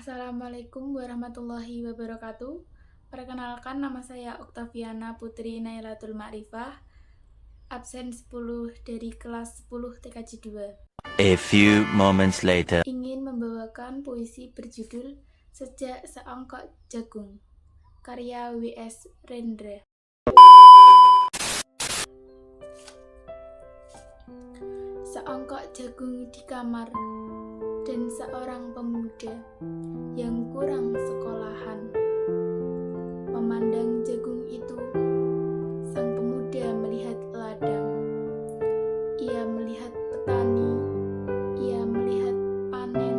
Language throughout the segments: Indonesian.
Assalamualaikum warahmatullahi wabarakatuh. Perkenalkan, nama saya Oktaviana Putri Nailatul Ma'rifah, absen 10 dari kelas 10 TKJ 2. A few moments later. Ingin membawakan puisi berjudul Sejak Seongkok Jagung, karya W.S. Rendra. Seongkok jagung di kamar, dan seorang pemuda yang kurang sekolahan memandang jagung itu. Sang pemuda melihat ladang, ia melihat petani, ia melihat panen,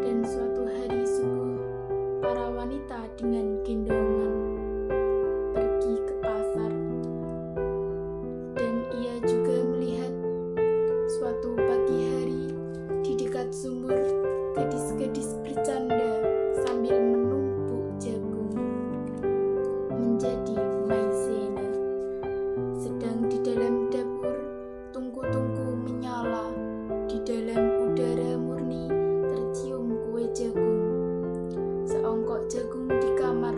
dan suatu hari subuh para wanita dengan gendongan pergi ke pasar, dan ia juga melihat suatu pagi hari di dekat sumur gadis-gadis bercanda sambil menumpuk jagung menjadi maizena. Sedang di dalam dapur tungku-tungku menyala, di dalam udara murni tercium kue jagung. Seongkok jagung di kamar,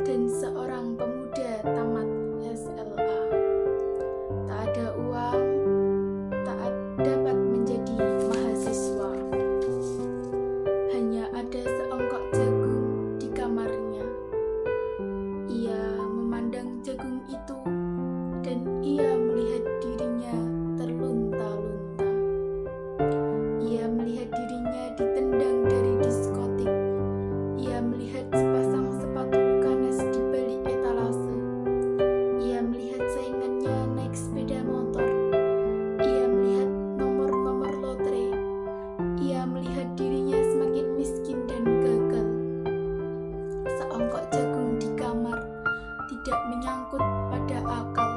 dan seorang pemuda tamat SLA. Tak ada uang, tak dapat menjadi mahasiswa. Hanya ada seongkok jagung di kamarnya. Ia memandang jagung itu, dan ia melihat dirinya terlunta-lunta. Ia melihat dirinya ditendang dari diskotik. Ia melihat sepasang sepatu kanas di balik etalase. Ia melihat saingannya naik sepeda motor. Ia melihat nomor-nomor lotre. Ia melihat dirinya semakin miskin dan gagal. Seongkok jagung di kamar tidak menyangkut pada akal,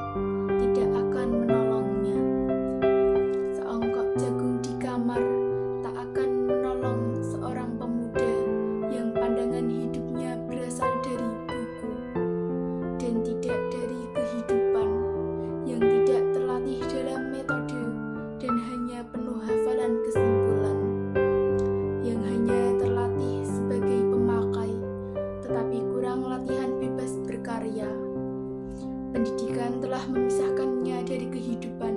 tidak akan menolongnya. Seongkok jagung di kamar tak akan menolong seorang pemuda yang pandangan hidupnya berasal dari buku dan tidak dari kehidupan, yang tidak terlatih dalam metode dan hanya penuh hafalan kesimpulan, yang hanya terlatih sebagai pemakai tetapi kurang latihan bebas berkarya. Pendidikan telah memisahkannya dari kehidupan.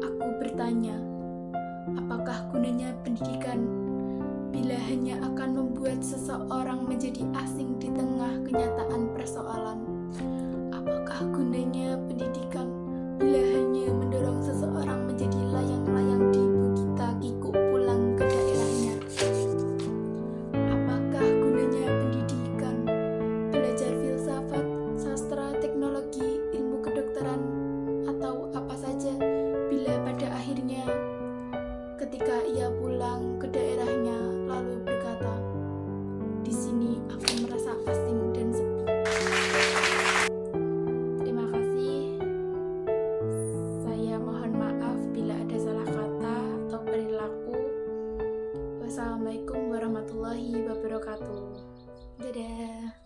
Aku bertanya, apakah gunanya pendidikan bila hanya akan membuat seseorang menjadi asing di tengah kenyataan persoalan? Apakah gunanya pendidikan bila hanya mendorong seseorang menjadi layang-layang di Bukita Kikuk pulang ke daerahnya? Apakah gunanya pendidikan belajar filsafat, sastra, teknologi, ilmu kedokteran, atau apa saja bila pada akhirnya ketika ia pulang ke daerahnya lalu berkata, "Di sini aku merasa asing dan sepi." Terima kasih. Saya mohon maaf bila ada salah kata atau perilaku. Wassalamualaikum warahmatullahi wabarakatuh. Dadah.